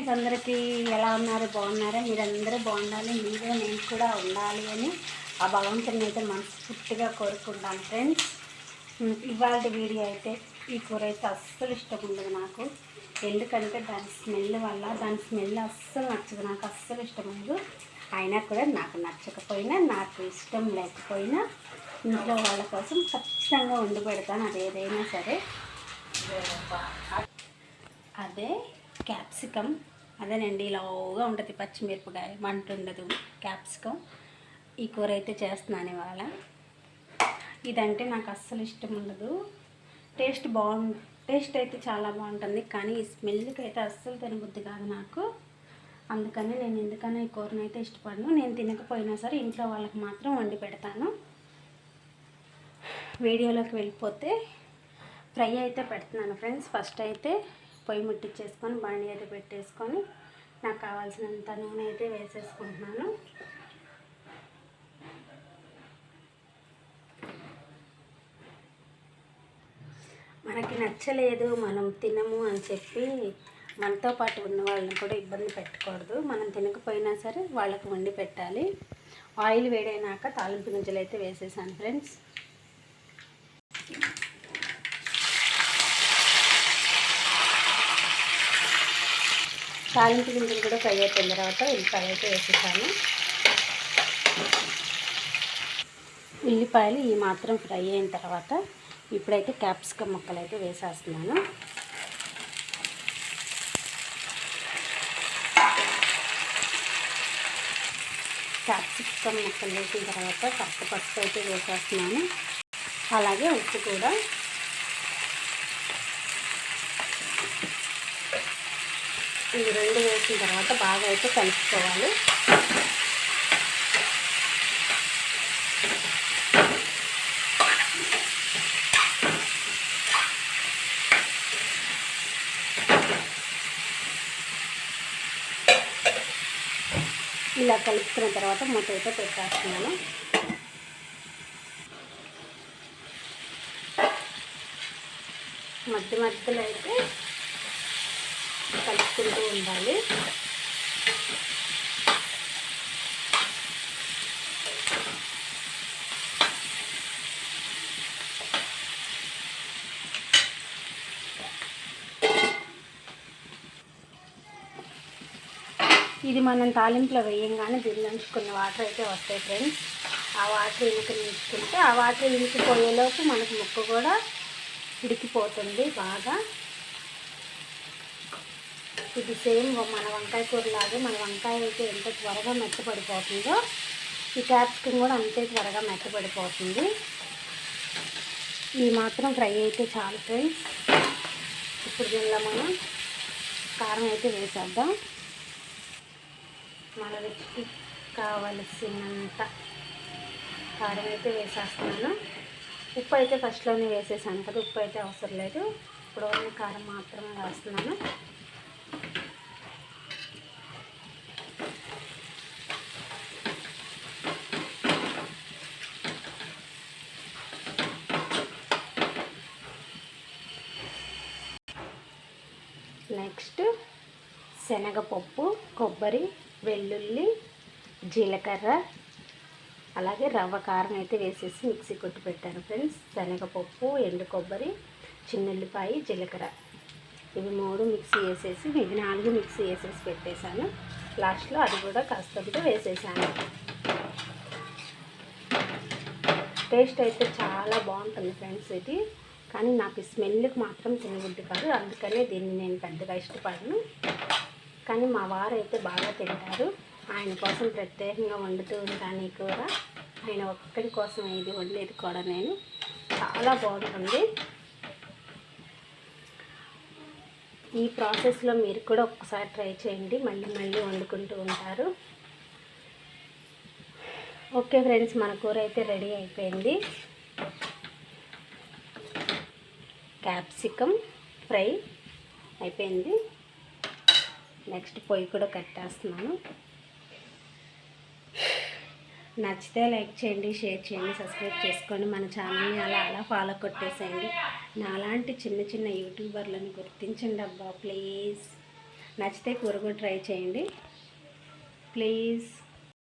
Friends, అందరికీ ఎలా ఉన్నారు? బాగున్నారా? మీరందరూ బాగుండాలి, మీలో నేను కూడా ఉండాలి అని ఆ భగవంతుని అయితే మనస్ఫూర్తిగా కోరుకుంటాను ఫ్రెండ్స్. ఇవాళ వీడియో అయితే ఈ కూర అయితే అస్సలు ఇష్టం ఉండదు నాకు. ఎందుకంటే దాని స్మెల్ వల్ల, దాని స్మెల్ అస్సలు నచ్చదు, నాకు అస్సలు ఇష్టం ఉండదు. అయినా కూడా నాకు నచ్చకపోయినా, నాకు ఇష్టం లేకపోయినా ఇంట్లో వాళ్ళ కోసం ఖచ్చితంగా వండి పెడతాను, అది ఏదైనా సరే. అదే క్యాప్సికమ్, అదేనండి, ఇలాగా ఉంటుంది పచ్చిమిరపకాయ, మంట ఉండదు క్యాప్సికమ్. ఈ కూర అయితే చేస్తున్నాను ఇవాళ. ఇదంటే నాకు అస్సలు ఇష్టం ఉండదు. టేస్ట్ అయితే చాలా బాగుంటుంది, కానీ ఈ స్మెల్కి అయితే అస్సలు తినబుద్ధి కాదు నాకు. అందుకని నేను ఎందుకన్నా ఈ కూరని అయితే ఇష్టపడను. నేను తినకపోయినా సరే ఇంట్లో వాళ్ళకి మాత్రం వండి పెడతాను. వీడియోలోకి వెళ్ళిపోతే ఫ్రై అయితే పెడుతున్నాను ఫ్రెండ్స్. ఫస్ట్ అయితే పొయ్యి ముట్టించేసుకొని బండి అయితే పెట్టేసుకొని నాకు కావాల్సినంత నూనె అయితే వేసేసుకుంటున్నాను. మనకి నచ్చలేదు, మనం తినము అని చెప్పి మనతో పాటు ఉన్న వాళ్ళని కూడా ఇబ్బంది పెట్టకూడదు. మనం తినకపోయినా సరే వాళ్ళకి వండి పెట్టాలి. ఆయిల్ వేడైనాక తాలింపు గింజలు అయితే వేసేసాను ఫ్రెండ్స్. తాలింపు గింజలు కూడా ఫ్రై అయిపోయిన తర్వాత ఉల్లిపాయలు అయితే వేసేసాను. ఉల్లిపాయలు ఈ మాత్రం ఫ్రై అయిన తర్వాత ఇప్పుడైతే క్యాప్సికమ్ ముక్కలు అయితే వేసేస్తున్నాను. క్యాప్సికమ్ ముక్కలు వేసిన తర్వాత కాస్త పసుపు అయితే వేసేస్తున్నాను, అలాగే ఉప్పు కూడా. ఇవి రెండు వేసిన తర్వాత బాగా అయితే కలుపుకోవాలి. ఇలా కలుపుకున్న తర్వాత మూత అయితే పెట్టేస్తున్నాను. మధ్య మధ్యలో అయితే కలుపుకుంటూ ఉండాలి. ఇది మనం తాలింపులో వేయంగానే దిల్లంచుకున్న వాటర్ అయితే వస్తాయి ఫ్రెండ్స్. ఆ వాటర్ ఇంకించుకుంటే, ఆ వాటర్ ఇంకిపోయేలోపు మనకు ముక్క కూడా ఉడికిపోతుంది బాగా. ఇది సేమ్ మన వంకాయ కూరలాగే, మన వంకాయ అయితే ఎంత త్వరగా మెత్తపడిపోతుందో ఈ క్యాప్సికమ్ కూడా అంతే త్వరగా మెత్తపడిపోతుంది. ఈ మాత్రం ఫ్రై అయితే చాలు ఫ్రెండ్స్. ఇప్పుడు దీనిలో మనం కారం అయితే వేసేద్దాం. మన రుచికి కావలసినంత కారం అయితే వేసేస్తున్నాను. ఉప్పు అయితే ఫస్ట్లోనే వేసేసాను కదా, ఉప్పు అయితే అవసరం లేదు. ఇప్పుడు ఓన్లీ కారం మాత్రమే వేస్తున్నాను. నెక్స్ట్ శనగపప్పు, కొబ్బరి, వెల్లుల్లి, జీలకర్ర, అలాగే రవ్వ కారం అయితే వేసేసి మిక్సీ కొట్టి పెట్టాను ఫ్రెండ్స్. శనగపప్పు, ఎండు కొబ్బరి, చిన్నుల్లిపాయ, జీలకర్ర ఇవి 3 మిక్సీ వేసేసి, ఇవి 4 మిక్సీ వేసేసి పెట్టేశాను. లాస్ట్లో అది కూడా కాస్తంత వేసేసాను. టేస్ట్ అయితే చాలా బాగుంటుంది ఫ్రెండ్స్ ఇది, కానీ నాకు స్మెల్కి మాత్రం తినబుద్ధి కాదు, అందుకనే దీన్ని నేను పెద్దగా ఇష్టపడను. కానీ మా వారు అయితే బాగా తింటారు. ఆయన కోసం ప్రత్యేకంగా వండుతూ ఉంటాను ఈ కూర. ఆయన ఒక్కడి కోసం ఇది వండేది కూడా నేను. చాలా బాగుంటుంది. ఈ ప్రాసెస్లో మీరు కూడా ఒక్కసారి ట్రై చేయండి, మళ్ళీ మళ్ళీ వండుకుంటూ ఉంటారు. ఓకే ఫ్రెండ్స్, మన కూర అయితే రెడీ అయిపోయింది. క్యాప్సికమ్ ఫ్రై అయిపోయింది. నెక్స్ట్ పొయ్యి కూడా కట్టేస్తున్నాను. నచ్చితే లైక్ చేయండి, షేర్ చేయండి, సబ్స్క్రైబ్ చేసుకోండి. మన ఛానల్ని అలా ఫాలో కొట్టేసేయండి. నాలాంటి చిన్న చిన్న యూట్యూబర్లను గుర్తించండి అబ్బా ప్లీజ్. నచ్చితే కూర కూడా ట్రై చేయండి ప్లీజ్.